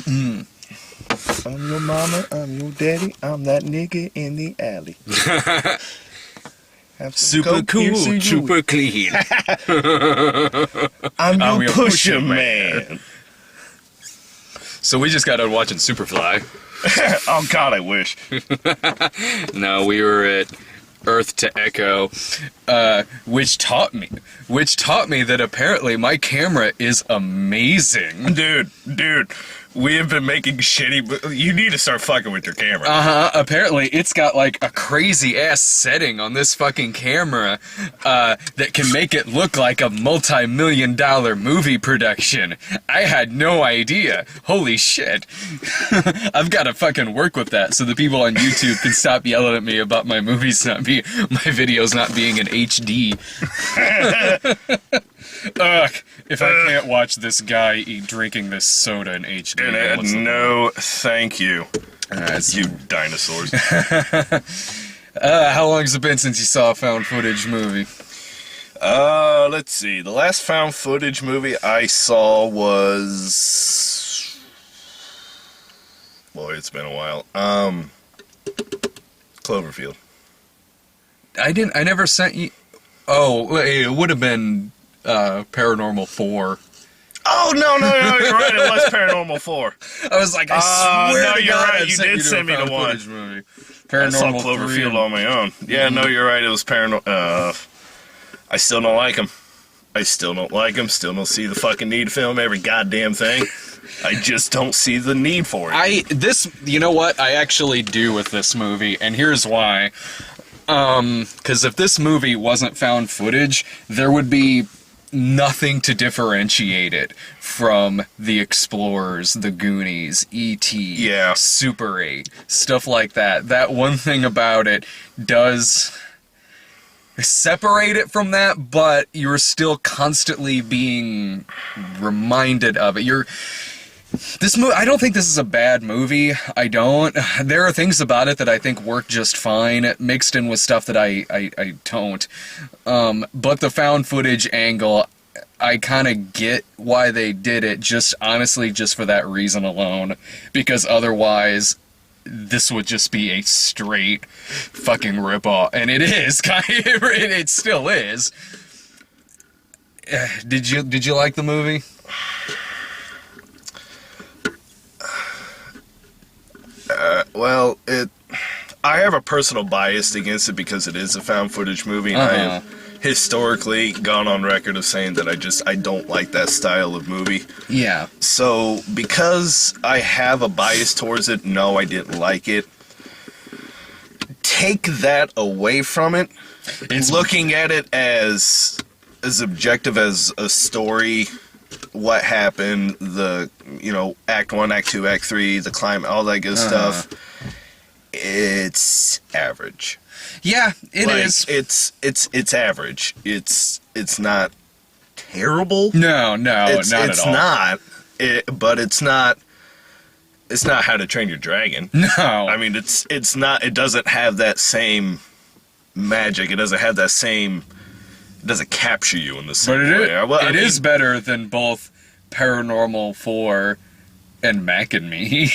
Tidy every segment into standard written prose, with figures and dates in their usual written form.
I'm your mama, I'm your daddy, I'm that nigga in the alley. Super cool, super clean. I'm your pusher man. So we just got done watching Superfly. Oh God, I wish. No, we were at Earth to Echo, which taught me that apparently my camera is amazing. Dude, we have been making shitty... You need to start fucking with your camera. Apparently it's got like a crazy ass setting on this fucking camera that can make it look like a multi-million-dollar movie production. I had no idea. Holy shit. I've got to fucking work with that so the people on YouTube can stop yelling at me about my movies my videos not being in HD. Ugh, if I can't watch this guy drinking this soda in HD. No, thank you. You dinosaurs. How long has it been since you saw a found footage movie? Let's see. The last found footage movie I saw was... Boy, it's been a while. Cloverfield. I never sent you... Oh, it would have been... Paranormal 4. Oh, no, you're right, it was Paranormal 4. I was like, I swear to you're God, right, you did send me the one. Movie. I saw Paranormal Cloverfield 3. on my own. Yeah, no, you're right, it was Paranormal... I still don't like him. Still don't see the fucking need to film every goddamn thing. I just don't see the need for it. You know what I actually do with this movie, and here's why. Because if this movie wasn't found footage, there would be nothing to differentiate it from The Explorers, The Goonies, E.T., yeah. Super 8, stuff like that. That one thing about it does separate it from that, but you're still constantly being reminded of it. This movie, I don't think this is a bad movie. I don't. There are things about it that I think work just fine, mixed in with stuff that I don't. But the found footage angle, I kind of get why they did it, honestly, just for that reason alone. Because otherwise, this would just be a straight fucking ripoff. And it is. It still is. Did you like the movie? Well, I have a personal bias against it because it is a found footage movie, and I have historically gone on record of saying that I don't like that style of movie. Yeah. So, because I have a bias towards it, no, I didn't like it. Take that away from it, looking at it as objective as a story, what happened, Act 1, Act 2, Act 3, the climate, all that good stuff, it's average. Yeah, it is. It's average. It's not terrible. No, not at all. It's not. But it's not How to Train Your Dragon. No. I mean, it's not. It doesn't have that same magic. It doesn't have that same. It doesn't capture you in the same way. It is better than both Paranormal 4 and Mac and Me.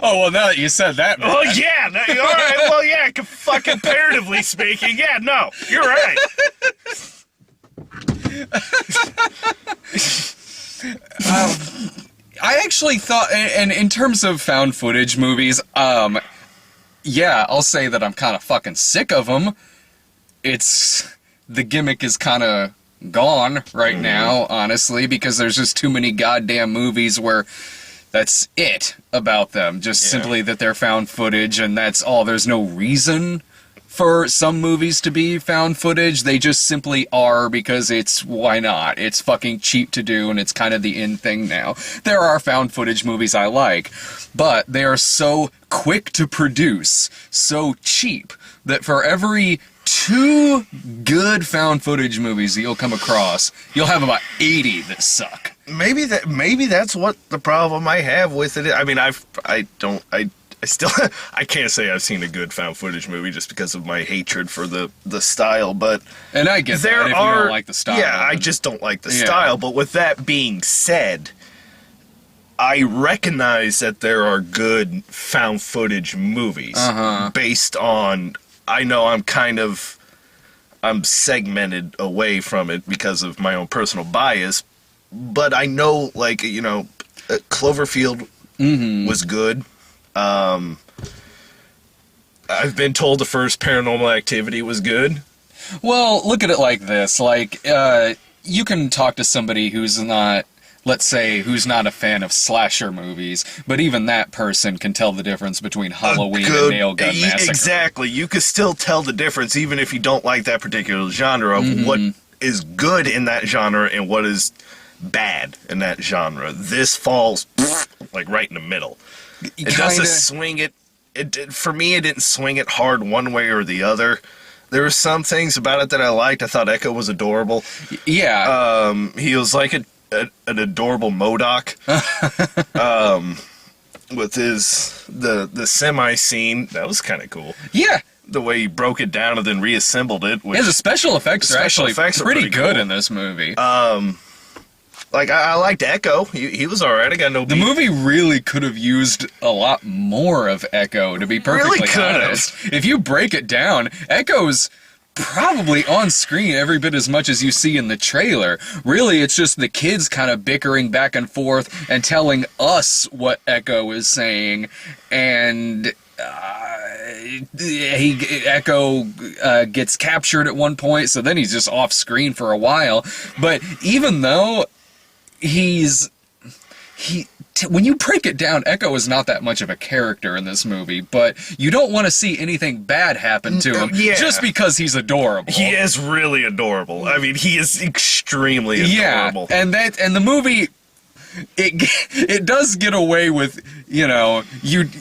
Oh, well, now that you said that, man. Oh, yeah. All right. Well, yeah, comparatively speaking, yeah, no, you're right. I actually thought, and in terms of found footage movies, yeah, I'll say that I'm kind of fucking sick of them. The gimmick is kind of gone right now, honestly, because there's just too many goddamn movies where that's it about them. Just simply that they're found footage and that's all. There's no reason for some movies to be found footage. They just simply are because why not? It's fucking cheap to do and it's kind of the in thing now. There are found footage movies I like, but they are so quick to produce, so cheap, that for every 2 good found footage movies that you'll come across, you'll have about 80 that suck. Maybe that's what the problem I have with it. I mean, I can't say I've seen a good found footage movie just because of my hatred for the style, but And I get that if you don't like the style. Yeah, I just don't like the style, but with that being said, I recognize that there are good found footage movies based on, I know I'm segmented away from it because of my own personal bias, but I know, like, you know, Cloverfield was good. I've been told the first Paranormal Activity was good. Well, look at it like this. Like, you can talk to somebody who's not, let's say, who's not a fan of slasher movies, but even that person can tell the difference between Halloween and Nail Gun Massacre. Exactly. You can still tell the difference even if you don't like that particular genre of what is good in that genre and what is bad in that genre. This falls like right in the middle. It doesn't swing it. For me, it didn't swing it hard one way or the other. There were some things about it that I liked. I thought Echo was adorable. Yeah. He was like an adorable MODOK. With the semi scene, that was kind of cool. Yeah. The way he broke it down and then reassembled it. Yeah, the special effects are actually pretty good in this movie. Like, I liked Echo. He was alright. I got no beef. The movie really could have used a lot more of Echo, to be perfectly honest. If you break it down, Echo's probably on screen every bit as much as you see in the trailer. Really, it's just the kids kind of bickering back and forth and telling us what Echo is saying, and Echo gets captured at one point, so then he's just off screen for a while. But even though when you break it down, Echo is not that much of a character in this movie, but you don't want to see anything bad happen to him just because he's adorable. He is really adorable. I mean, he is extremely adorable. Yeah, and the movie, it does get away with, you know,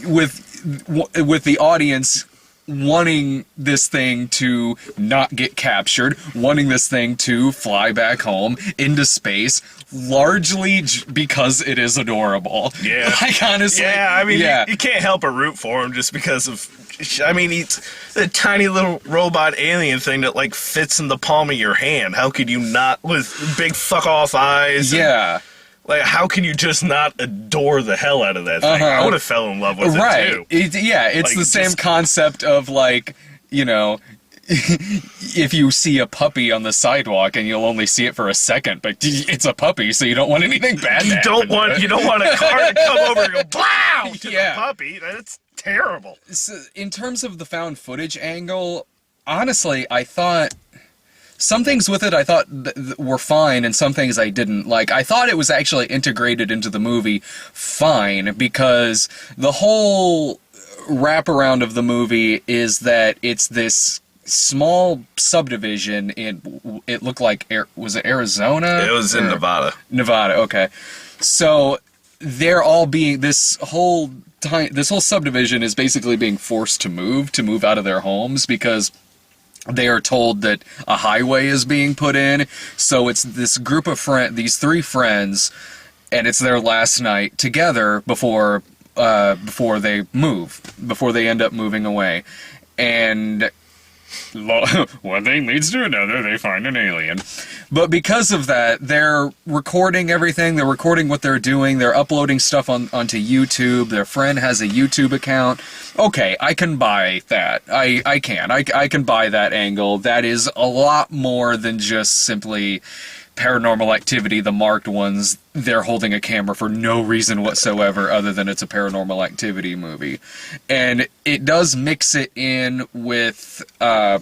with the audience wanting this thing to not get captured, wanting this thing to fly back home into space, largely because it is adorable. Yeah. Like, honestly. Yeah, I mean, you can't help but root for him just because of, I mean, he's a tiny little robot alien thing that, like, fits in the palm of your hand. How could you not, with big fuck-off eyes? Yeah. Like, how can you just not adore the hell out of that thing? I would have fell in love with it, too. It's like, the same concept of, like, you know, if you see a puppy on the sidewalk and you'll only see it for a second, but it's a puppy, so you don't want anything bad to happen. You don't want a car to come over and go, wow, to the puppy. That's terrible. So, in terms of the found footage angle, honestly, I thought some things with it I thought were fine, and some things I didn't like. I thought it was actually integrated into the movie fine, because the whole wraparound of the movie is that it's this small subdivision in, it looked like, was it Arizona? It was in Nevada. Nevada, okay. So they're all being, this whole subdivision is basically being forced to move out of their homes because they are told that a highway is being put in. So it's this group of these three friends, and it's their last night together before they end up moving away. And one thing leads to another, they find an alien. But because of that, they're recording everything, they're recording what they're doing, they're uploading stuff onto YouTube, their friend has a YouTube account. Okay, I can buy that. I can buy that angle. That is a lot more than just simply Paranormal Activity, the marked ones, they're holding a camera for no reason whatsoever other than it's a Paranormal Activity movie. And it does mix it in with a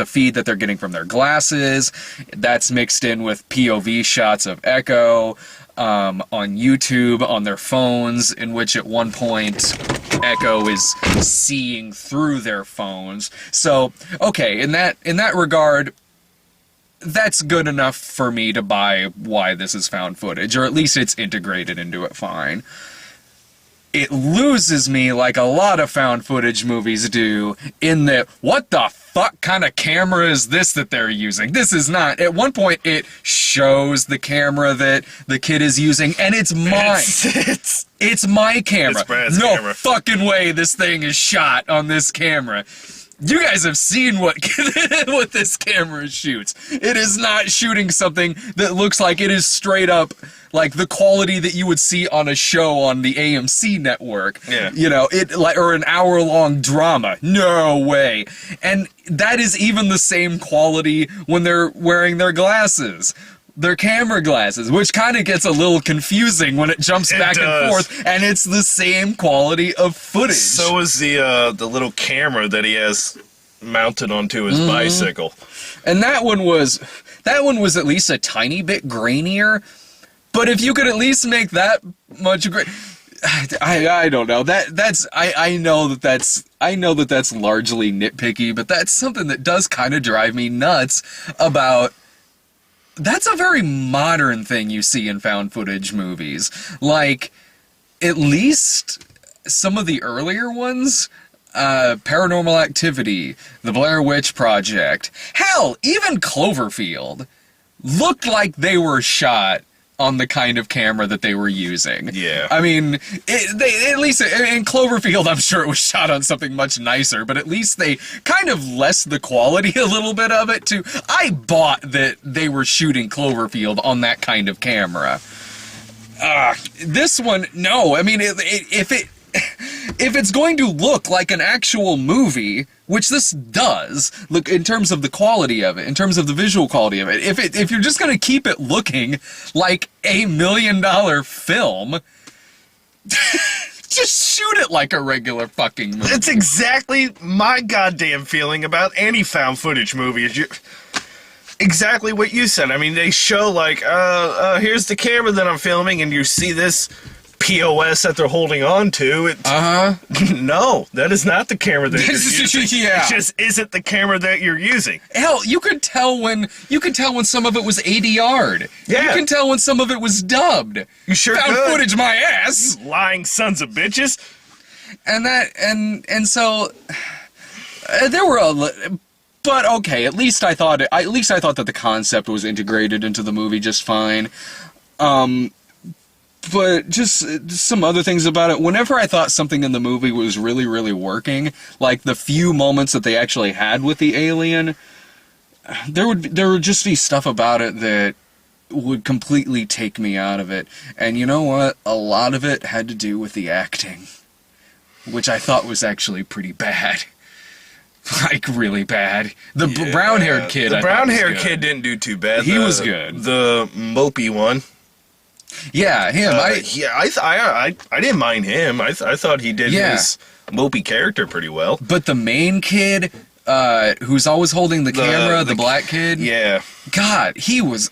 feed that they're getting from their glasses. That's mixed in with POV shots of Echo on YouTube, on their phones, in which at one point Echo is seeing through their phones. So, okay, in that regard, that's good enough for me to buy why this is found footage, or at least it's integrated into it fine. it loses me like a lot of found footage movies do in that, what the fuck kind of camera is this that they're using? This is not. At one point, it shows the camera that the kid is using, and it's mine. It's my camera. It's Brad's no camera. fucking way this thing is shot on this camera. You guys have seen what this camera shoots. It is not shooting something that looks like it is straight up like the quality that you would see on a show on the AMC network. Yeah. You know, or an hour-long drama. No way. And that is even the same quality when they're wearing their glasses. Their camera glasses, which kind of gets a little confusing when it jumps back and forth, and it's the same quality of footage. So is the little camera that he has mounted onto his bicycle. And that one was at least a tiny bit grainier, but if you could at least make that much I don't know. I know that that's largely nitpicky, but that's something that does kind of drive me nuts about. That's a very modern thing you see in found footage movies. Like, at least some of the earlier ones, Paranormal Activity, The Blair Witch Project, hell, even Cloverfield, looked like they were shot on the kind of camera that they were using. Yeah. I mean, at least in Cloverfield, I'm sure it was shot on something much nicer, but at least they kind of lessed the quality a little bit of it too. I bought that they were shooting Cloverfield on that kind of camera. This one, no. I mean, if it's going to look like an actual movie, which this does, look in terms of the quality of it, in terms of the visual quality of it, if you're just going to keep it looking like $1 million film, just shoot it like a regular fucking movie. That's exactly my goddamn feeling about any found footage movie. Exactly what you said. I mean, they show like, here's the camera that I'm filming, and you see this POS that they're holding on to. No, that is not the camera that you're using. Yeah. It just isn't the camera that you're using. Hell, you could tell when some of it was ADR'd. Yeah. You can tell when some of it was dubbed. You sure Found could. footage, my ass. You lying sons of bitches. And so there were but okay, at least I thought that the concept was integrated into the movie just fine. But just some other things about it. Whenever I thought something in the movie was really, really working, like the few moments that they actually had with the alien, there would just be stuff about it that would completely take me out of it. And you know what? A lot of it had to do with the acting, which I thought was actually pretty bad. Like, really bad. The brown-haired kid, The brown-haired kid didn't do too bad. He was good. The mopey one. Yeah, him. I didn't mind him. I thought he did his mopey character pretty well. But the main kid, who's always holding the camera, the black kid. Yeah. God, he was.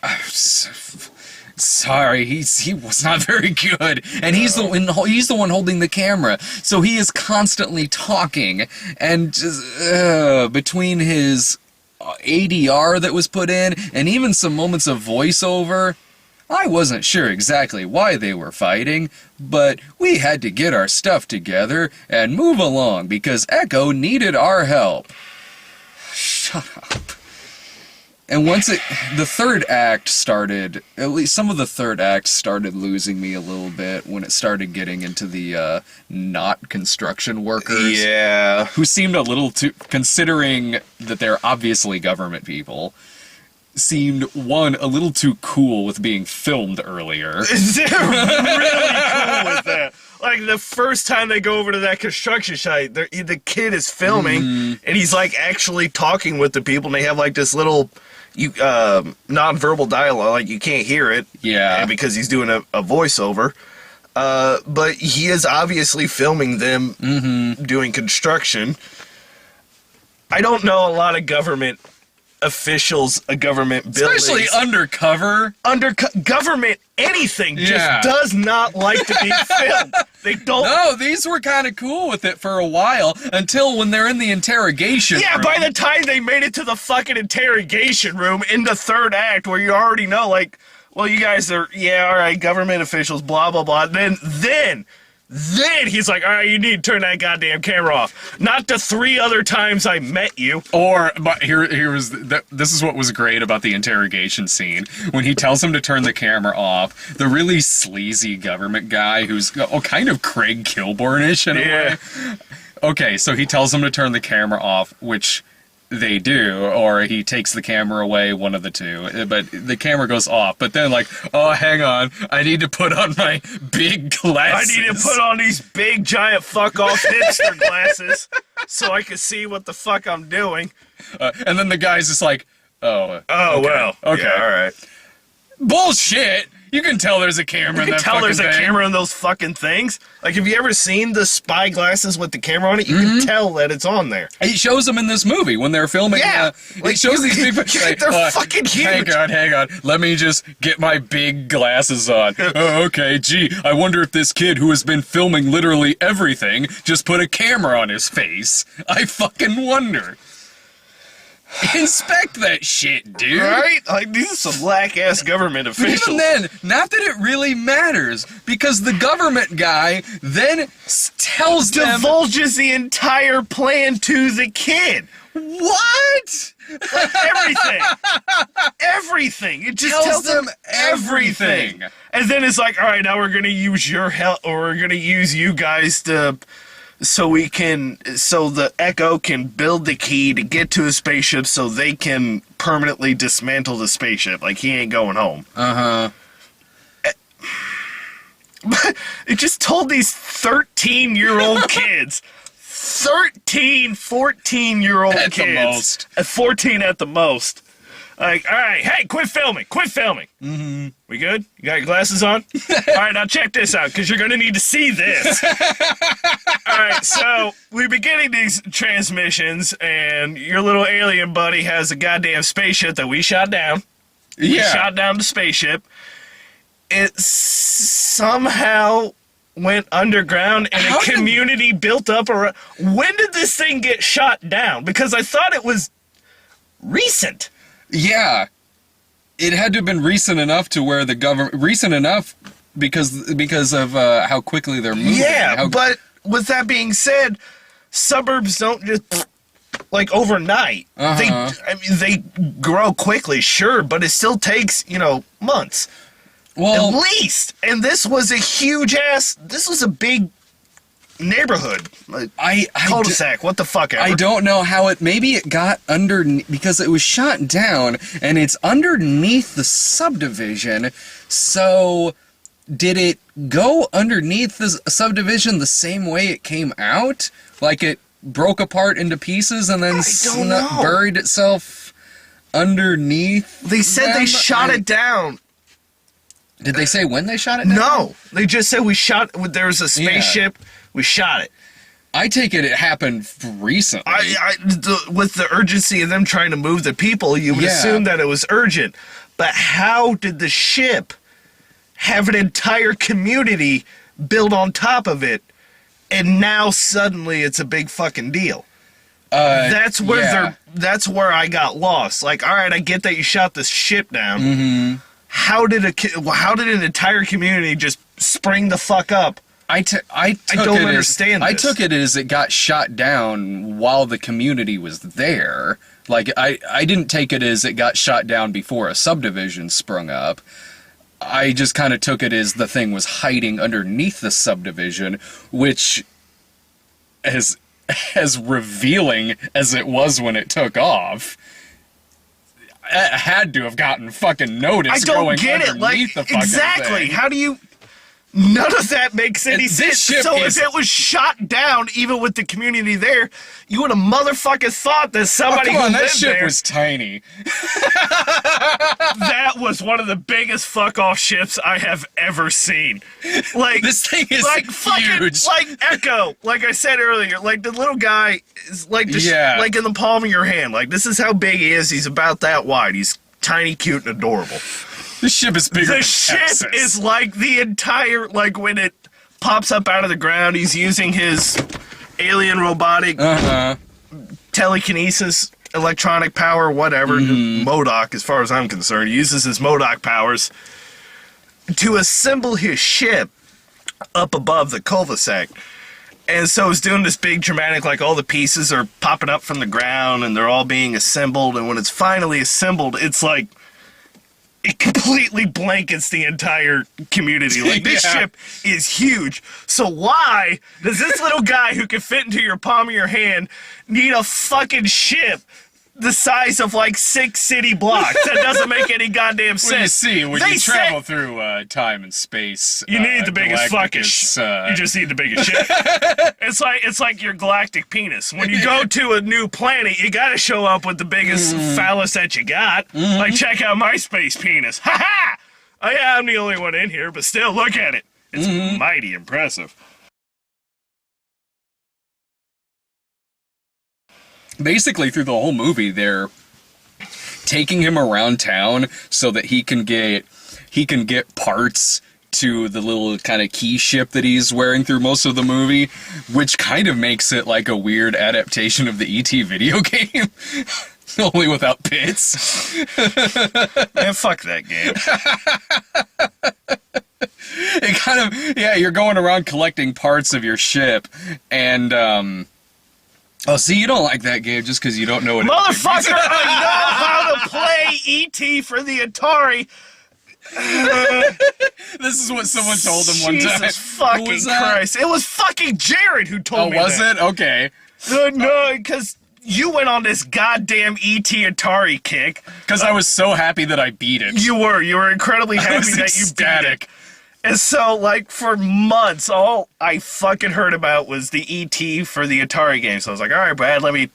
Sorry, he was not very good, and he's the one holding the camera, so he is constantly talking, and just, between his ADR that was put in, and even some moments of voiceover. I wasn't sure exactly why they were fighting, but we had to get our stuff together and move along because Echo needed our help. Shut up. And once the third act started, at least some of the third act started losing me a little bit when it started getting into the not construction workers. Yeah. Who seemed a little too, considering that they're obviously government people, seemed, one, a little too cool with being filmed earlier. They're really cool with that. Like, the first time they go over to that construction site, the kid is filming, and he's, like, actually talking with the people, and they have, like, this little non-verbal dialogue. Like, you can't hear it. Yeah. Because he's doing a voiceover. But he is obviously filming them doing construction. I don't know a lot of government officials, government buildings. Especially undercover. Government anything just does not like to be filmed. They don't. No, these were kind of cool with it for a while until when they're in the interrogation room. By the time they made it to the fucking interrogation room in the third act where you already know, like, well, you guys are, all right, government officials, blah, blah, blah. Then Then he's like, all right, you need to turn that goddamn camera off. Not the 3 other times I met you. But here was this is what was great about the interrogation scene when he tells him to turn the camera off. The really sleazy government guy who's kind of Craig Kilborn-ish in a way. Okay, so he tells him to turn the camera off, which they do, or he takes the camera away, one of the two. But the camera goes off. But then, like, oh, hang on, I need to put on my big glasses. I need to put on these big, giant, fuck-off hipster glasses so I can see what the fuck I'm doing. And then the guy's just like, well, okay, yeah, all right. Bullshit! You can tell there's a camera in that fucking thing. You can tell there's a camera in those fucking things. Like, have you ever seen the spy glasses with the camera on it? You can tell that it's on there. It shows them in this movie when they're filming. Yeah. It shows these people. Like, they're fucking huge. Hang on. Let me just get my big glasses on. Oh, okay, gee, I wonder if this kid who has been filming literally everything just put a camera on his face. I fucking wonder. Inspect that shit, dude. Right? Like, these are some black-ass government officials. Even then, not that it really matters, because the government guy then tells them... Divulges the entire plan to the kid. What? Like, everything. Everything. It just tells them everything. And then it's like, all right, now we're going to use your help, or we're going to use you guys to... So the Echo can build the key to get to a spaceship so they can permanently dismantle the spaceship. Like, he ain't going home. Uh-huh. But it just told these 13-year-old kids. 13, 14-year-old kids. At the most. At 14 at the most. Like, all right, hey, quit filming. Mm-hmm. We good? You got your glasses on? All right, now check this out, because you're going to need to see this. All right, so we be getting these transmissions, and your little alien buddy has a goddamn spaceship that we shot down. Yeah. We shot down the spaceship. It somehow went underground, and a community built up around... When did this thing get shot down? Because I thought it was recent. Yeah, it had to have been recent enough to where the government... Recent enough because of how quickly they're moving. Yeah, but with that being said, suburbs don't just... Like, overnight. Uh-huh. They grow quickly, sure, but it still takes, months. Well, at least. And this was a huge-ass... This was a big... neighborhood, like cul-de-sac, what the fuck ever. I don't know how maybe it got underneath, because it was shot down, and it's underneath the subdivision, so did it go underneath the subdivision the same way it came out? Like it broke apart into pieces and then buried itself underneath? They said they shot it down. Did they say when they shot it down? No, they just said there was a spaceship. Yeah. We shot it. I take it happened recently. With the urgency of them trying to move the people, you would assume that it was urgent. But how did the ship have an entire community built on top of it, and now suddenly it's a big fucking deal? That's where I got lost. Like, all right, I get that you shot this ship down. Mm-hmm. How did an entire community just spring the fuck up? I don't understand this. I took it as it got shot down while the community was there. Like, I didn't take it as it got shot down before a subdivision sprung up. I just kind of took it as the thing was hiding underneath the subdivision, which, as revealing as it was when it took off, it had to have gotten fucking noticed. I don't get it. Like, the fucking exactly. thing. How do you... None of that makes any sense. So if it was shot down, even with the community there, you would have motherfucking thought that somebody who lived there... that ship was tiny. That was one of the biggest fuck-off ships I have ever seen. Like, this thing is like huge. Fucking, like Echo, like I said earlier, like the little guy is like like in the palm of your hand. Like, this is how big he is. He's about that wide. He's tiny, cute, and adorable. This ship is bigger than Texas. The ship is like the entire, like when it pops up out of the ground, he's using his alien robotic telekinesis, electronic power, whatever, MODOK as far as I'm concerned. He uses his MODOK powers to assemble his ship up above the cul-de-sac. And so it's doing this big dramatic, like all the pieces are popping up from the ground and they're all being assembled. And when it's finally assembled, it's like, it completely blankets the entire community. Like, this ship is huge. So why does this little guy who can fit into your palm of your hand need a fucking ship the size of like 6 city blocks? That doesn't make any goddamn sense. Well, you see, when you travel through time and space, you need the biggest fucking you just need the biggest ship. It's like your galactic penis. When you go to a new planet, you gotta show up with the biggest phallus that you got. Like, check out my space penis. Ha ha! Oh yeah, I'm the only one in here, but still, look at it. It's mighty impressive. Basically, through the whole movie, they're taking him around town so that he can get parts to the little kind of key ship that he's wearing through most of the movie, which kind of makes it like a weird adaptation of the E.T. video game, only without pits. Man, fuck that game. It kind of, you're going around collecting parts of your ship, and oh, see, you don't like that game just because you don't know what Motherfucker, I know how to play E.T. for the Atari. This is what someone told him one time. Jesus fucking Christ. It was fucking Jared who told me that. Oh, was it? Okay. No, because you went on this goddamn E.T. Atari kick. Because I was so happy that I beat it. You were incredibly happy that you beat it. And so, like, for months, all I fucking heard about was the E.T. for the Atari game. So I was like, all right, Brad, let me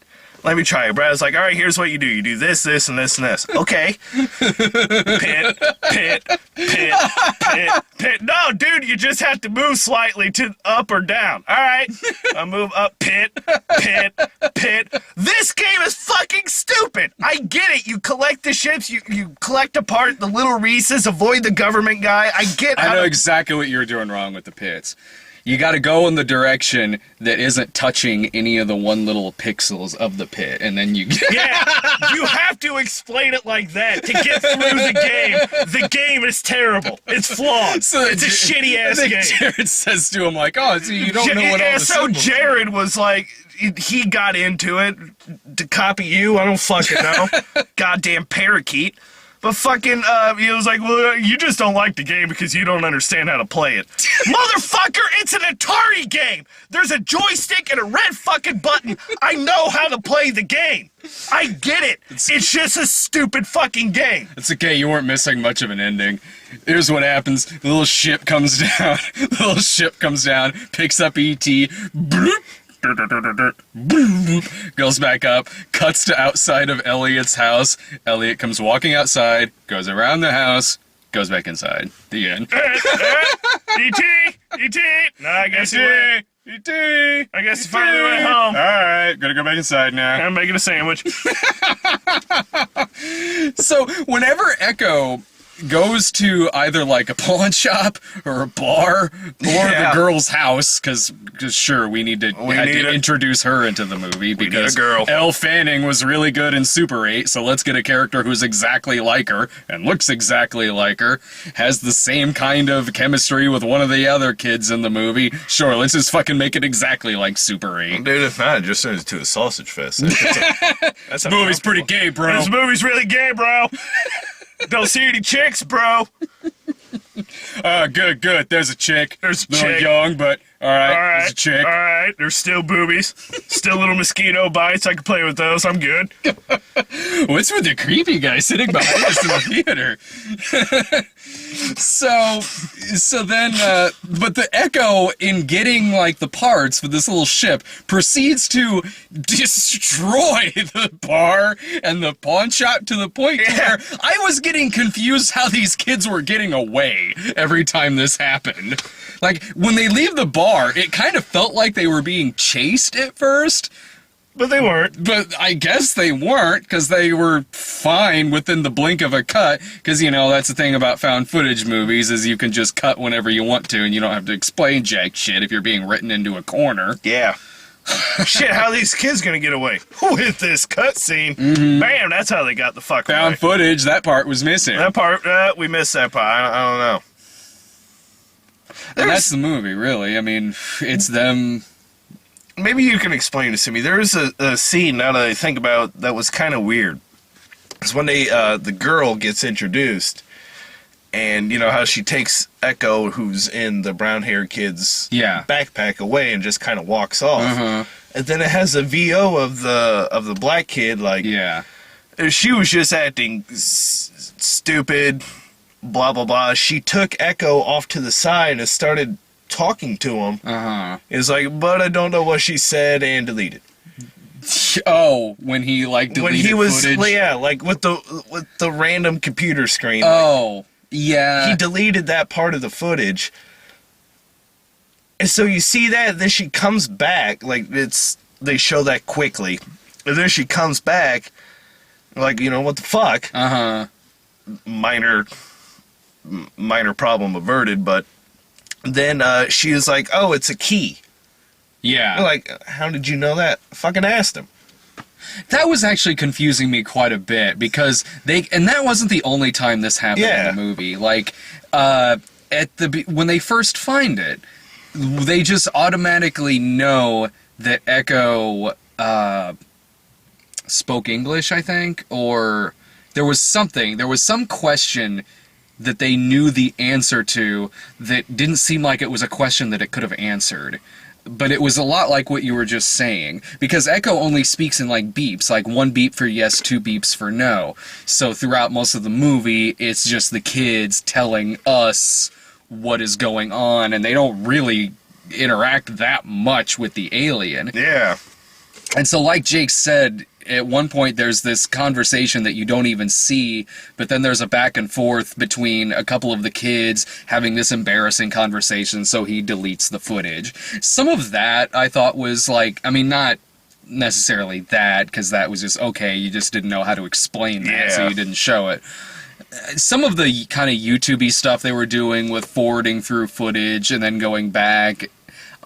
try it. Brad was like, all right, here's what you do. You do this, this, and this, and this. Okay. Pit, pit, pit, pit, pit. No, dude, you just have to move slightly to up or down. All right. I move up, pit, pit, pit. This game is fucking stupid. I get it. You collect the ships. You collect apart the little Reese's. Avoid the government guy. I know exactly what you're doing wrong with the pits. You gotta go in the direction that isn't touching any of the one little pixels of the pit, and then you yeah, you have to explain it like that to get through the game. The game is terrible. It's flawed. So it's a shitty-ass game. Jared says to him, like, oh, so you don't know what all the so Jared was like, he got into it to copy you. I don't fucking know. Goddamn parakeet. But fucking, he was like, well, you just don't like the game because you don't understand how to play it. Motherfucker, it's an Atari game! There's a joystick and a red fucking button. I know how to play the game. I get it. It's just a stupid fucking game. It's okay, you weren't missing much of an ending. Here's what happens. The little ship comes down. The little ship comes down, picks up E.T., bloop, goes back up, cuts to outside of Elliot's house. Elliot comes walking outside, goes around the house, goes back inside. The end. E.T. No, I guess E.T. I guess he finally went home. Alright, gotta go back inside now. I'm making a sandwich. So, whenever Echo goes to either like a pawn shop or a bar or the girl's house, because sure, we need to introduce her into the movie because Elle Fanning was really good in Super 8, so let's get a character who's exactly like her and looks exactly like her, has the same kind of chemistry with one of the other kids in the movie. Sure, let's just fucking make it exactly like Super 8. Dude, if not, it just turns into a sausage fest. This movie's pretty gay, bro. This movie's really gay, bro. Don't see any chicks, bro. Good. There's a chick. There's a little chick. Young, but alright. There's a chick. Alright, there's still boobies. Still little mosquito bites. I can play with those. I'm good. What's with the creepy guy sitting behind us in the theater? So then, but the Echo, in getting, like, the parts for this little ship, proceeds to destroy the bar and the pawn shop to the point where I was getting confused how these kids were getting away every time this happened. Like, when they leave the bar, it kind of felt like they were being chased at first. But they weren't. But I guess they weren't, because they were fine within the blink of a cut, because, you know, that's the thing about found footage movies, is you can just cut whenever you want to, and you don't have to explain jack shit if you're being written into a corner. Yeah. Shit, how are these kids gonna get away? With this cutscene. Mm-hmm. Bam, that's how they got the fuck away. Found footage, that part was missing. That part, we missed that part. I don't know. And that's the movie, really. I mean, it's them. Maybe you can explain this to me. There is a scene, now that I think about it, that was kind of weird. It's when the girl gets introduced, and you know how she takes Echo, who's in the brown-haired kid's backpack, away and just kind of walks off. And then it has a VO of the black kid, like, she was just acting stupid, blah, blah, blah. She took Echo off to the side and started talking to him. It's like, but I don't know what she said, and deleted. Oh, when he, like, deleted when he was, footage? Yeah, like, with the random computer screen. Oh, yeah. He deleted that part of the footage. And so you see that, and then she comes back, like, they show that quickly. And then she comes back, like, you know, what the fuck? Minor problem averted, but then she was like, oh, it's a key. Yeah. Like, how did you know that? I fucking asked him. That was actually confusing me quite a bit, because and that wasn't the only time this happened in the movie. Like, when they first find it, they just automatically know that Echo spoke English, I think, or there was some question that they knew the answer to that didn't seem like it was a question that it could have answered. But it was a lot like what you were just saying, because Echo only speaks in, like, beeps, like 1 beep for yes, 2 beeps for no. So throughout most of the movie, it's just the kids telling us what is going on, and they don't really interact that much with the alien. Yeah. And so, like Jake said, at one point there's this conversation that you don't even see, but then there's a back and forth between a couple of the kids having this embarrassing conversation, so he deletes the footage. Some of that I thought was like, I mean, not necessarily that, because that was just, okay, you just didn't know how to explain that, so you didn't show it. Some of the kind of YouTube-y stuff they were doing with forwarding through footage and then going back,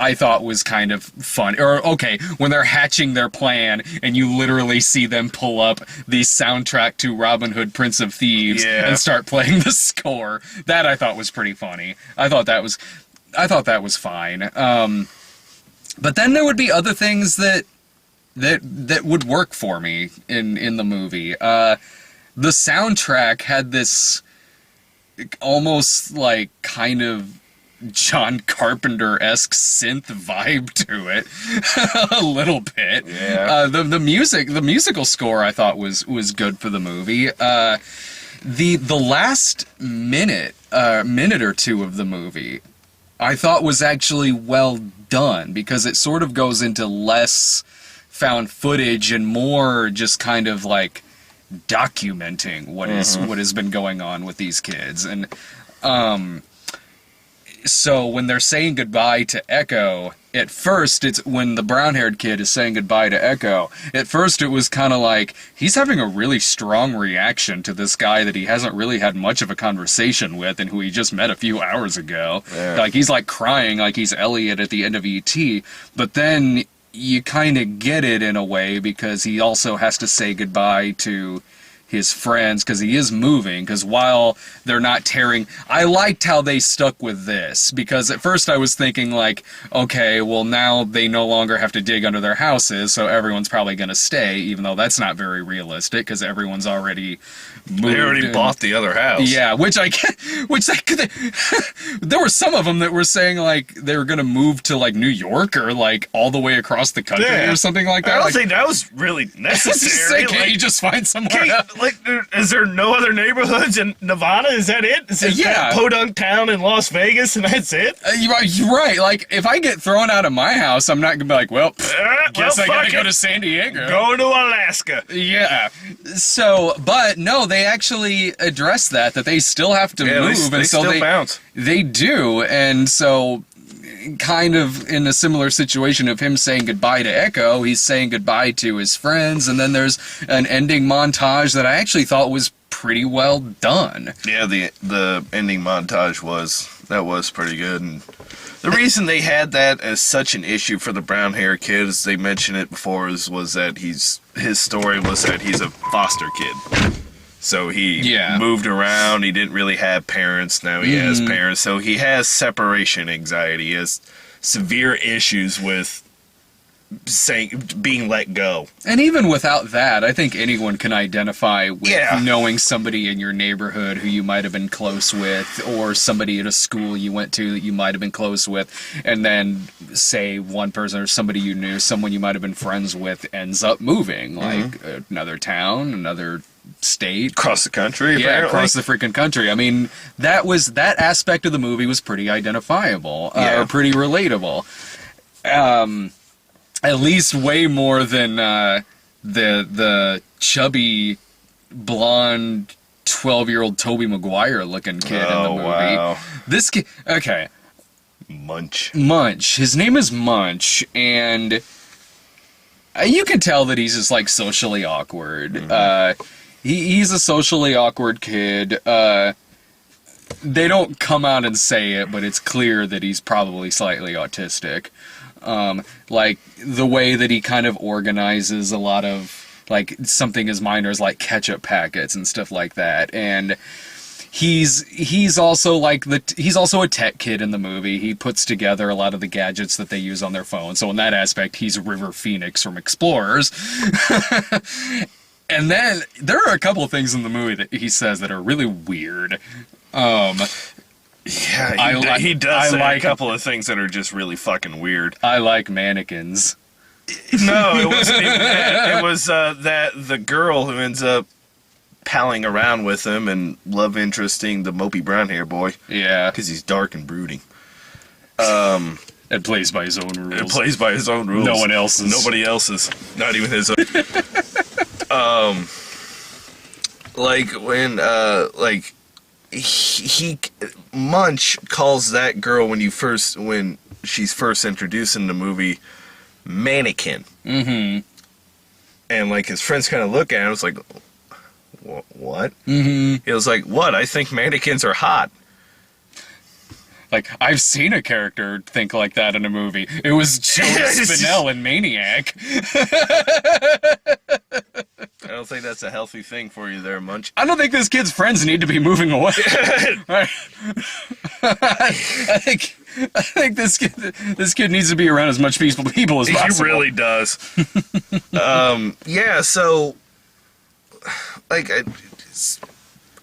I thought was kind of fun. Or, okay, when they're hatching their plan and you literally see them pull up the soundtrack to Robin Hood, Prince of Thieves and start playing the score. That I thought was pretty funny. I thought that was fine. But then there would be other things that would work for me in the movie. The soundtrack had this almost like kind of John Carpenter-esque synth vibe to it, a little bit. Yeah. The musical score I thought was good for the movie. The last minute or two of the movie I thought was actually well done, because it sort of goes into less found footage and more just kind of like documenting what has been going on with these kids. And so when they're saying goodbye to Echo, at first, it's when the brown-haired kid is saying goodbye to Echo, at first it was kind of like, he's having a really strong reaction to this guy that he hasn't really had much of a conversation with and who he just met a few hours ago. Yeah. Like, he's like crying like he's Elliot at the end of E.T., but then you kind of get it in a way, because he also has to say goodbye to his friends, because he is moving, because while they're not tearing... I liked how they stuck with this, because at first I was thinking, like, okay, well, now they no longer have to dig under their houses, so everyone's probably going to stay, even though that's not very realistic, because everyone's already moved. They already bought the other house. Yeah, there were some of them that were saying, like, they were going to move to, like, New York, or, like, all the way across the country, or something like that. I don't think that was really necessary. Can't you just find somewhere else? Like, is there no other neighborhoods in Nevada? Is that it? Is it Podunk Town in Las Vegas, and that's it? You're right. Like, if I get thrown out of my house, I'm not going to be like, well, guess I got to go to San Diego. Going to Alaska. Yeah. So, but no, they actually address that they still have to move. They still bounce. They do, and so... kind of in a similar situation of him saying goodbye to Echo, he's saying goodbye to his friends, and then there's an ending montage that I actually thought was pretty well done. Yeah, the ending montage was pretty good, and the reason they had that as such an issue for the brown hair kid, as they mentioned it before, was that his story was that he's a foster kid. So he Yeah. moved around. He didn't really have parents. Now he has parents. So he has separation anxiety. He has severe issues with being let go. And even without that, I think anyone can identify with Yeah. knowing somebody in your neighborhood who you might have been close with, or somebody at a school you went to that you might have been close with, and then say one person or somebody you knew, someone you might have been friends with, ends up moving, like another town, another state. Across the country, Yeah, apparently. across the freaking country. I mean, that aspect of the movie was pretty identifiable, Yeah. or pretty relatable. At least way more than the chubby, blonde, 12-year-old Tobey Maguire looking kid in the movie. Wow. This kid, okay, Munch. His name is Munch, and you can tell that he's just like socially awkward. He's a socially awkward kid. They don't come out and say it, but it's clear that he's probably slightly autistic. Like the way that he kind of organizes a lot of like something as minor as like ketchup packets and stuff like that. And he's also he's also a tech kid in the movie. He puts together a lot of the gadgets that they use on their phone. So in that aspect, he's River Phoenix from Explorers. And then there are a couple of things in the movie that he says that are really weird. Yeah, he does say a couple of things that are just really fucking weird. I like mannequins. No, it wasn't even that. It was that the girl who ends up palling around with him and love interesting the mopey brown hair boy. Yeah. Because he's dark and brooding. And plays by his own rules. It plays by his own rules. No one else's. Nobody else's. Not even his own. Like when he Munch calls that girl when she's first introduced in the movie mannequin. Mm-hmm. And like his friends kind of look at him, it's like, what? Mm-hmm. He was like, what? I think mannequins are hot. Like, I've seen a character think like that in a movie. It was Joe Spinell in Maniac. I don't think that's a healthy thing for you there, Munch. I don't think this kid's friends need to be moving away. Right. I think this kid needs to be around as much peaceful people as possible. He really does. Yeah, so like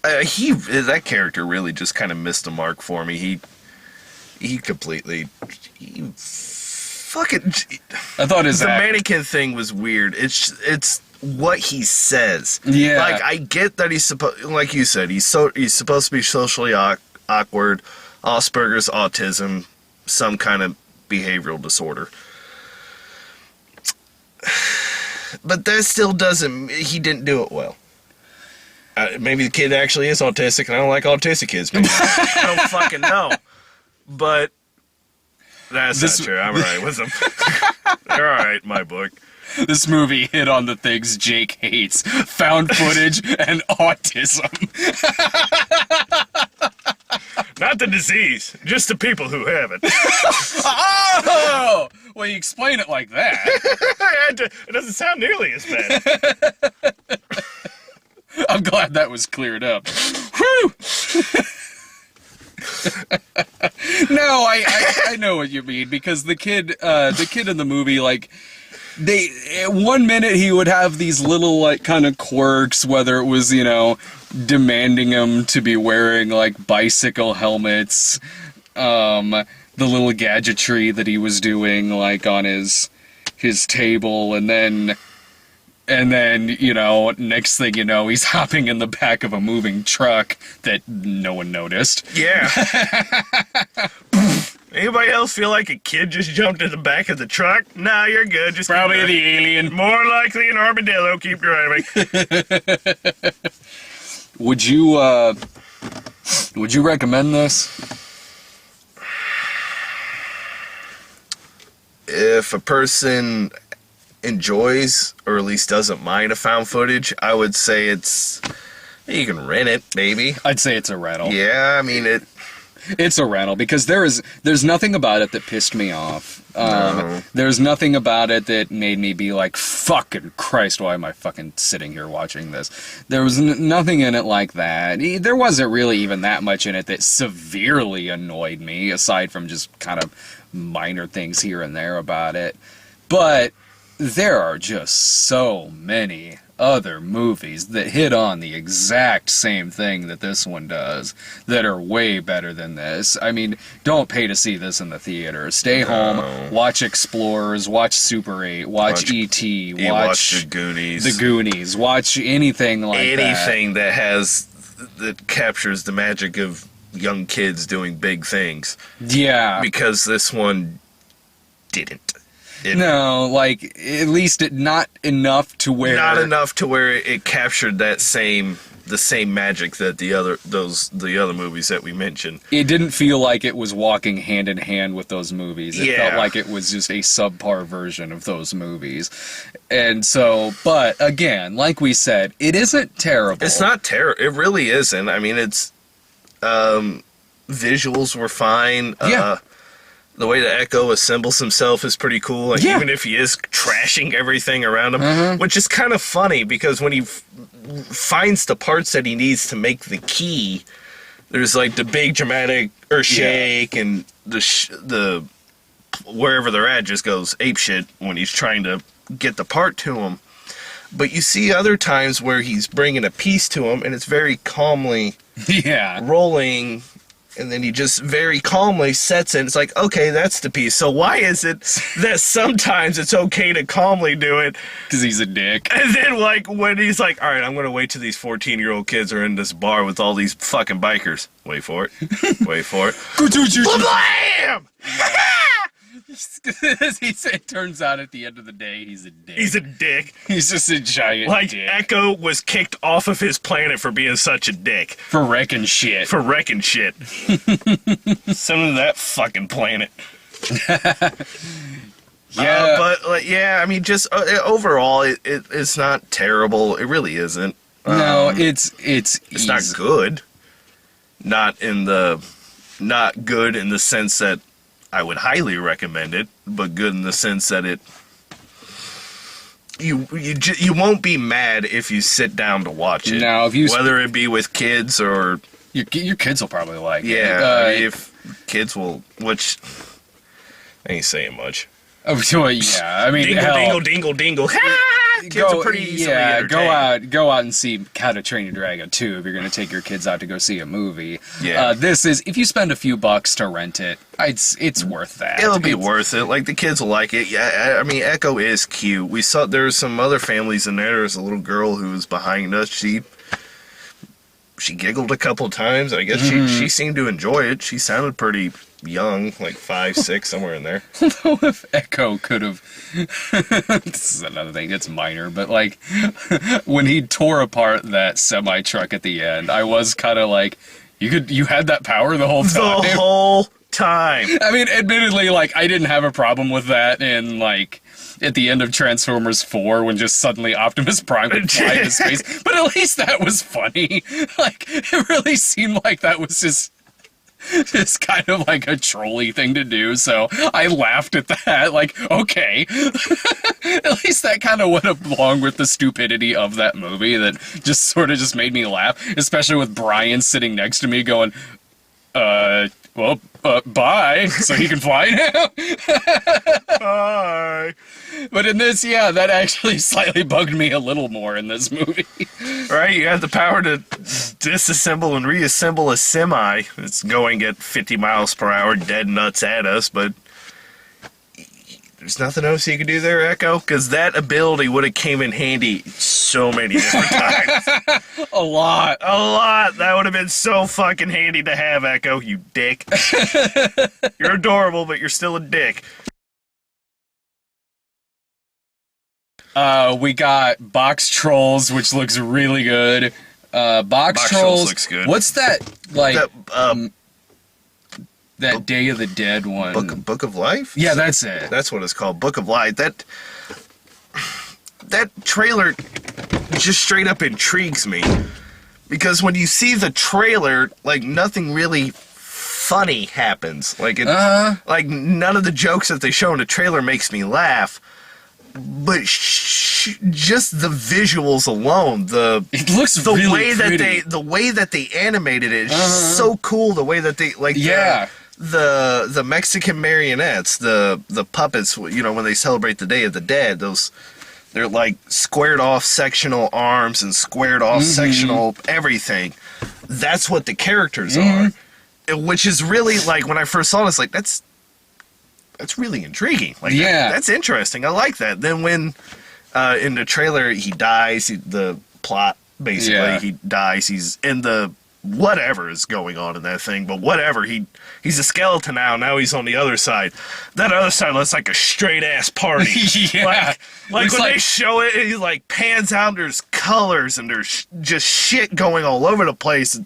that character really just kind of missed the mark for me. He fucking. I thought the mannequin thing was weird. It's what he says. Yeah. Like I get that he's supposed, like you said, he's supposed to be socially awkward, Asperger's, autism, some kind of behavioral disorder. But that still doesn't. He didn't do it well. Maybe the kid actually is autistic, and I don't like autistic kids. Maybe. I don't fucking know. But that's not true. I'm right with them. They're all right in my book. This movie hit on the things Jake hates: found footage and autism. Not the disease, just the people who have it. Oh! Well, you explain it like that. It doesn't sound nearly as bad. I'm glad that was cleared up. Whew! No, I know what you mean, because the kid in the movie, like, one minute he would have these little, like, kind of quirks, whether it was, you know, demanding him to be wearing, like, bicycle helmets, the little gadgetry that he was doing, like, on his table, and then, you know, next thing you know, he's hopping in the back of a moving truck that no one noticed. Yeah. Anybody else feel like a kid just jumped in the back of the truck? Nah, you're good. Just Probably the alien. More likely an armadillo. Keep driving. Would you recommend this? If a person enjoys, or at least doesn't mind, a found footage, I would say you can rent it, maybe. I'd say it's a rental. Yeah, I mean, It's a rental because there's nothing about it that pissed me off. No. There's nothing about it that made me be like, fucking Christ, why am I fucking sitting here watching this? There was nothing in it like that. There wasn't really even that much in it that severely annoyed me, aside from just kind of minor things here and there about it. But there are just so many other movies that hit on the exact same thing that this one does that are way better than this. I mean, don't pay to see this in the theater. Stay home, watch Explorers, watch Super 8, watch E.T., watch The Goonies. The Goonies, watch anything like Anything that captures the magic of young kids doing big things. Yeah. Because this one didn't. No, like, at least not enough to where... Not enough to where it captured the same magic that the other movies that we mentioned. It didn't feel like it was walking hand in hand with those movies. It felt Yeah. like it was just a subpar version of those movies. And so, but again, like we said, it isn't terrible. It's not terrible. It really isn't. I mean, it's... visuals were fine. Yeah. The way that Echo assembles himself is pretty cool. Like, Yeah. even if he is trashing everything around him, which is kind of funny because when he finds the parts that he needs to make the key, there's like the big dramatic earthshake and the wherever they're at just goes apeshit when he's trying to get the part to him. But you see other times where he's bringing a piece to him and it's very calmly rolling. And then he just very calmly sets it. It's like, okay, that's the piece. So why is it that sometimes it's okay to calmly do it? Because he's a dick. And then, like, when he's like, all right, I'm going to wait till these 14-year-old kids are in this bar with all these fucking bikers. Wait for it. Wait for it. Blam! It turns out at the end of the day, he's a dick. He's a dick. He's just a giant like, dick. Echo was kicked off of his planet for being such a dick. For wrecking shit. For wrecking shit. Send him to that fucking planet. Yeah. I mean, just overall, it's not terrible. It really isn't. No, it's not good. Not good in the sense that I would highly recommend it, but good in the sense that you won't be mad if you sit down to watch it. Now, whether it be with kids or your kids will probably like it. Yeah, if kids will, which I ain't saying much. Oh, yeah. I mean, dingle, dingle, dingle. Kids are pretty easily entertained. Go out and see How to Train Your Dragon 2 if you're going to take your kids out to go see a movie. Yeah. This is, if you spend a few bucks to rent it, it's worth that. It'll be worth it. Like, the kids will like it. Yeah, I mean, Echo is cute. We saw there were some other families in there. There was a little girl who was behind us. She giggled a couple times. I guess she seemed to enjoy it. She sounded pretty young, like 5, 6, somewhere in there. Although if Echo could have... this is another thing, it's minor, but like, when he tore apart that semi-truck at the end, I was kind of like, you had that power the whole time? The whole time. I mean, admittedly, like, I didn't have a problem with that in, like, at the end of Transformers 4 when just suddenly Optimus Prime would fly into space, but at least that was funny. Like, it really seemed like that was just kind of like a trolly thing to do, so I laughed at that, like, okay. At least that kind of went along with the stupidity of that movie that just sort of just made me laugh, especially with Brian sitting next to me going, well, bye, so he can fly now? Bye. But in this, yeah, that actually slightly bugged me a little more in this movie. Right, you have the power to disassemble and reassemble a semi. It's going at 50 miles per hour, dead nuts at us, but there's nothing else you can do there, Echo? Because that ability would have came in handy so many different times. A lot. That would have been so fucking handy to have, Echo, you dick. You're adorable, but you're still a dick. We got Box Trolls, which looks really good. Box Trolls looks good. What's that, like, that Day of the Dead one? Book of Life? Yeah, that's it. That's what it's called, Book of Life. That trailer just straight up intrigues me. Because when you see the trailer, like, nothing really funny happens. Like like none of the jokes that they show in the trailer makes me laugh. But just the visuals alone, it looks really way pretty. the way that they animated it is so cool. The way that they the Mexican marionettes, the puppets, you know, when they celebrate the Day of the Dead, they're like squared off sectional arms and squared off sectional everything. That's what the characters are, which is really like when I first saw this, like that's really intriguing. Like that's interesting. I like that. Then when in the trailer he dies, the plot basically he dies. He's in the whatever is going on in that thing, but whatever, he's a skeleton now he's on the other side. That other side looks like a straight ass party. like when they show it, it like pans out, there's colors and there's just shit going all over the place.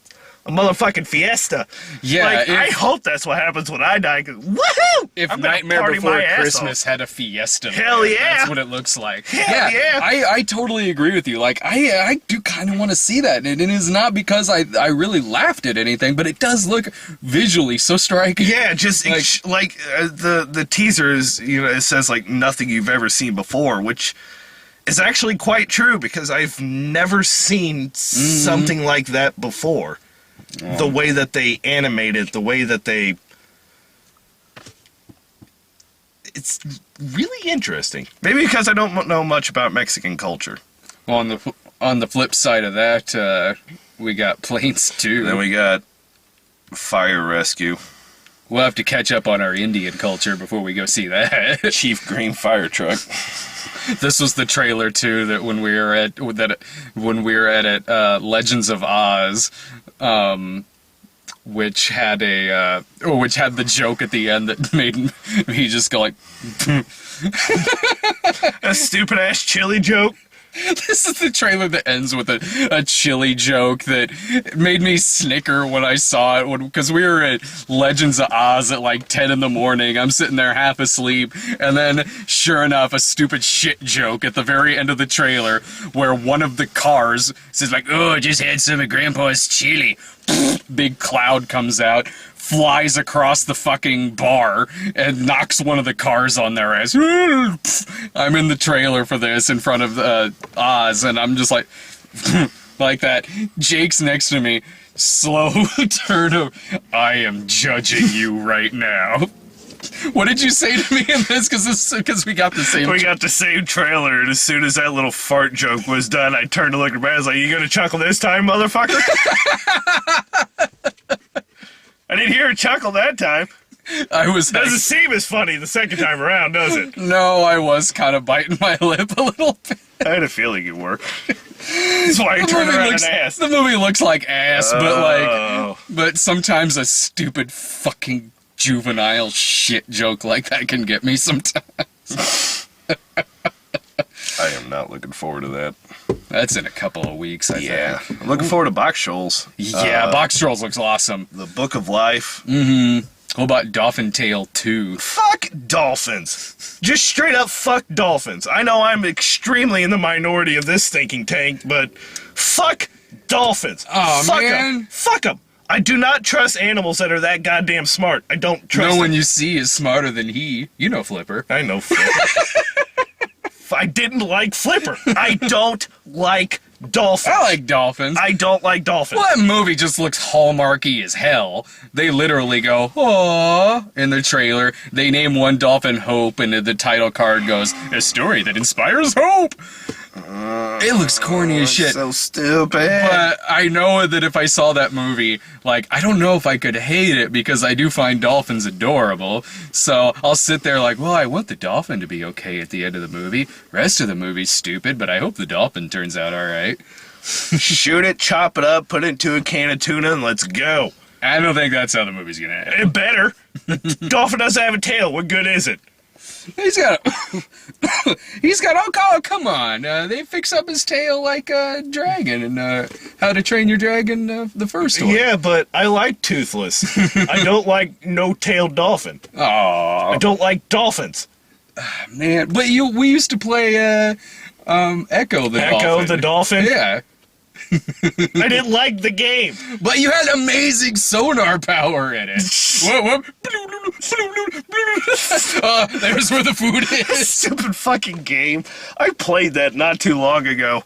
A motherfucking fiesta. Yeah, like, I hope that's what happens when I die. Cause woohoo! If Nightmare Before Christmas had a fiesta, hell yeah, that's what it looks like. Hell yeah. I totally agree with you. Like I do kind of want to see that, and it is not because I really laughed at anything, but it does look visually so striking. Yeah, just like the teaser is, you know, it says like nothing you've ever seen before, which is actually quite true because I've never seen something like that before. The way that they animate it, the way that it's really interesting. Maybe because I don't know much about Mexican culture. Well, on the flip side of that, we got Planes 2. Then we got Fire Rescue. We'll have to catch up on our Indian culture before we go see that. Chief Green Fire Truck. This was the trailer too that when we were at Legends of Oz, which had the joke at the end that made me just go like, a stupid ass chili joke. This is the trailer that ends with a chili joke that made me snicker when I saw it, because we were at Legends of Oz at like 10 in the morning. I'm sitting there half asleep, and then sure enough, a stupid shit joke at the very end of the trailer where one of the cars says like, "Oh, I just had some of Grandpa's chili." Big cloud comes out, flies across the fucking bar, and knocks one of the cars on their ass. I'm in the trailer for this in front of Oz, and I'm just like, like that. Jake's next to me, slow turn of, I am judging you right now. What did you say to me in this? Because we got the same. We got the same trailer, and as soon as that little fart joke was done, I turned to look at my. I was like, "You gonna chuckle this time, motherfucker?" I didn't hear a chuckle that time. Doesn't seem as funny the second time around, does it? No, I was kind of biting my lip a little bit. I had a feeling you were. That's why you turned around and ass. The movie looks like ass, but sometimes a stupid fucking juvenile shit joke like that can get me sometimes. I am not looking forward to that. That's in a couple of weeks, I think. I'm looking forward to Box Trolls. Yeah, Box Trolls looks awesome. The Book of Life. Mm-hmm. What about Dolphin Tale 2? Fuck dolphins. Just straight up fuck dolphins. I know I'm extremely in the minority of this thinking tank, but fuck dolphins. Oh, fuck man. them. Fuck them. I do not trust animals that are that goddamn smart. I don't trust them. No one you see is smarter than he. You know Flipper. I know Flipper. I didn't like Flipper. I don't like dolphins. I like dolphins. I don't like dolphins. Well, that movie just looks hallmarky as hell. They literally go, "Aww," in the trailer. They name one dolphin Hope, and the title card goes, "A story that inspires hope." It looks corny as shit. So stupid. But I know that if I saw that movie, like, I don't know if I could hate it because I do find dolphins adorable. So I'll sit there like, well, I want the dolphin to be okay at the end of the movie. Rest of the movie's stupid, but I hope the dolphin turns out alright. Shoot it, chop it up, put it into a can of tuna, and let's go. I don't think that's how the movie's gonna end. It better. The dolphin doesn't have a tail. What good is it? He's got oh, come on. They fix up his tail like a dragon in How to Train Your Dragon, the first one. Yeah, but I like Toothless. I don't like no-tailed dolphin. Aww. I don't like dolphins. Man, but we used to play Echo the Dolphin. Echo the Dolphin? Yeah. I didn't like the game. But you had amazing sonar power in it. There's where the food is. Stupid fucking game. I played that not too long ago.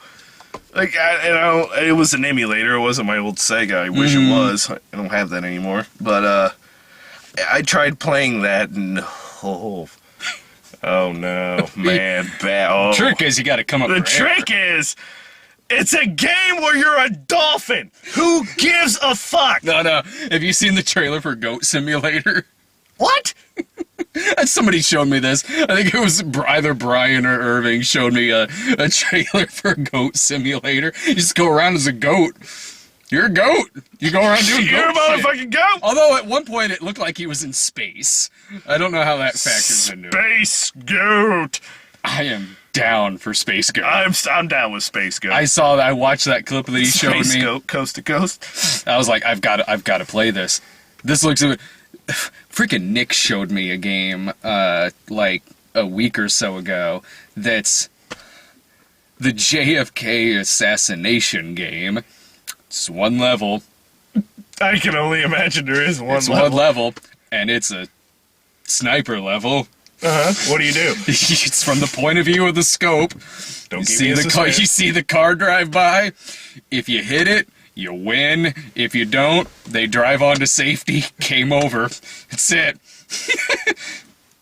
Like, it was an emulator. It wasn't my old Sega. I wish it was. I don't have that anymore. But, I tried playing that and, oh no, man, bad. Oh. The trick is you gotta come up The trick is, it's a game where you're a dolphin. Who gives a fuck? No. Have you seen the trailer for Goat Simulator? What? Somebody showed me this. I think it was either Brian or Irving showed me a trailer for Goat Simulator. You just go around as a goat. You're a goat. You go around doing You're goat a shit. motherfucking goat. Although at one point it looked like he was in space. I don't know how that factors into it. Space Goat. I am down for Space Goat. I'm down with Space Goat. I watched that clip that he showed me. Space Goat, coast to coast. I was like, I've got to play this. This looks. Freaking Nick showed me a game like a week or so ago. That's the JFK assassination game. It's one level. I can only imagine there is one It's level. one level, and it's a sniper level. What do you do? It's from the point of view of the scope. Don't You give see me a the car. suspense. You see the car drive by. If you hit it, you win. If you don't, they drive on to safety. Game over. That's it.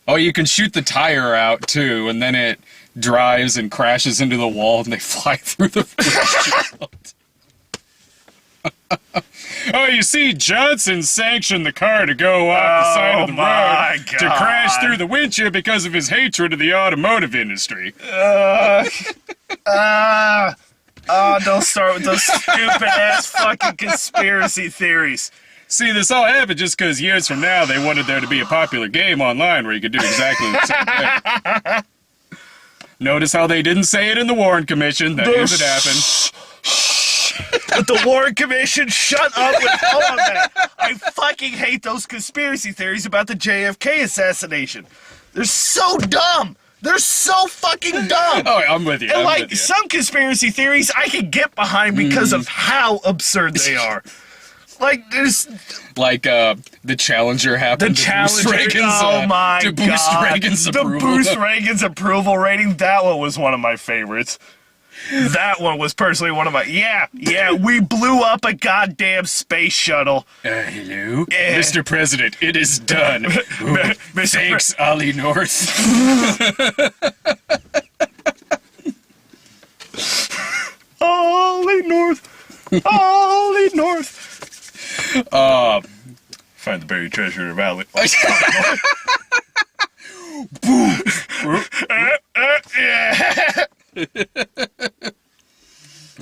Oh, you can shoot the tire out too, and then it drives and crashes into the wall, and they fly through the windshield. Oh, you see, Johnson sanctioned the car to go off the side of the road to crash through the windshield because of his hatred of the automotive industry. Don't start with those stupid ass fucking conspiracy theories. See, this all happened just because years from now they wanted there to be a popular game online where you could do exactly the same thing. Notice how they didn't say it in the Warren Commission. That is it happened. But the Warren Commission, shut up with all of that. I fucking hate those conspiracy theories about the JFK assassination. They're so dumb. They're so fucking dumb. Oh, I'm with you. And I'm like, with you. some conspiracy theories I can get behind because of how absurd they are. Like, there's... Like, the Challenger happened The Challenger, to boost Reagan's approval. The boost Reagan's approval rating, that one was one of my favorites. That one was personally one of my... Yeah, we blew up a goddamn space shuttle. Hello? Mr. President, it is done. Ooh, thanks, Ollie North. Ollie North. Ollie North. Find the buried treasure of Valley.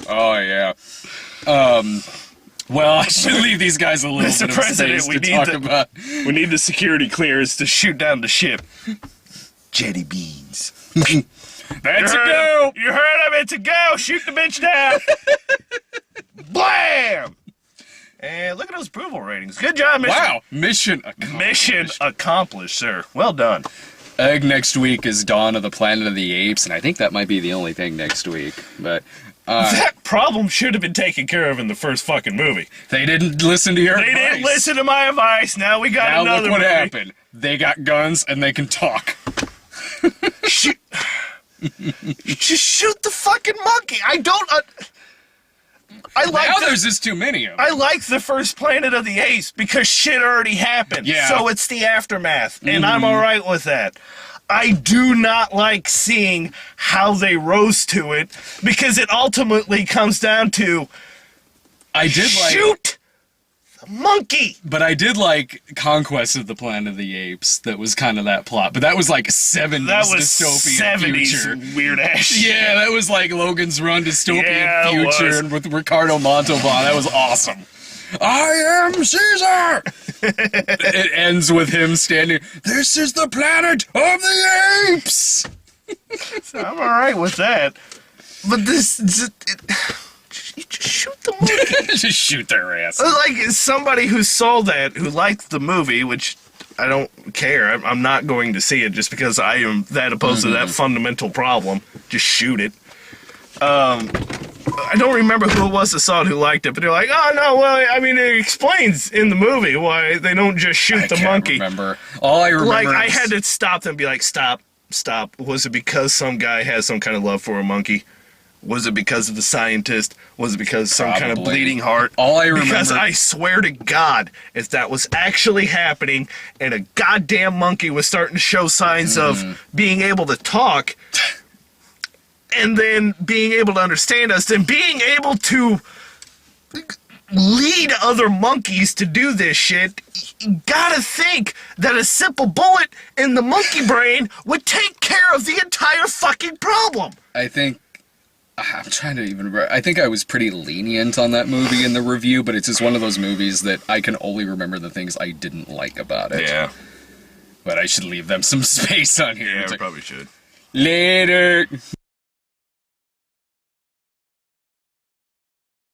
Oh, yeah. Well, I should leave these guys a little Mr. bit President, of space to talk about. We need the security clearance to shoot down the ship. Jelly beans. That's a go! You heard him, it's a go! Shoot the bitch down! Blam! And look at those approval ratings. Good job, Mission. Wow, mission accomplished. Mission accomplished, sir. Well done. Next week is Dawn of the Planet of the Apes, and I think that might be the only thing next week. But That problem should have been taken care of in the first fucking movie. they didn't listen to your advice. They didn't listen to my advice. Now we got Now another look what movie. happened. They got guns and they can talk. Shoot. Just shoot the fucking monkey. I don't... I like Now there's just too many of them. I like the first Planet of the Apes because shit already happened. Yeah. So it's the aftermath, and I'm all right with that. I do not like seeing how they rose to it because it ultimately comes down to I did like... shoot the monkey. But I did like Conquest of the Planet of the Apes. That was kind of that plot. But that was like 70s That was dystopian 70s future. weird ass shit. Yeah, that was like Logan's Run dystopian Yeah, it future was. and with Ricardo Montalban. That was awesome. I am Caesar! It ends with him standing, this is the planet of the apes! So I'm all right with that. But you just shoot the monkey. Just shoot their ass. Like, somebody who saw that, who liked the movie, which I don't care. I'm not going to see it just because I am that opposed to that fundamental problem. Just shoot it. I don't remember who it was that saw it who liked it, but they're like, oh no, well, I mean, it explains in the movie why they don't just shoot the monkey. Remember. All I remember Like, I is- had to stop them and be like, stop. Was it because some guy has some kind of love for a monkey? Was it because of the scientist? Was it because of some kind of Probably. bleeding heart? All I remember... Because I swear to God, if that was actually happening and a goddamn monkey was starting to show signs of being able to talk and then being able to understand us, then being able to lead other monkeys to do this shit, you gotta think that a simple bullet in the monkey brain would take care of the entire fucking problem. I think... I'm trying to even remember. I think I was pretty lenient on that movie in the review, but it's just one of those movies that I can only remember the things I didn't like about it. Yeah. But I should leave them some space on here. Yeah, It's we like, probably should. later.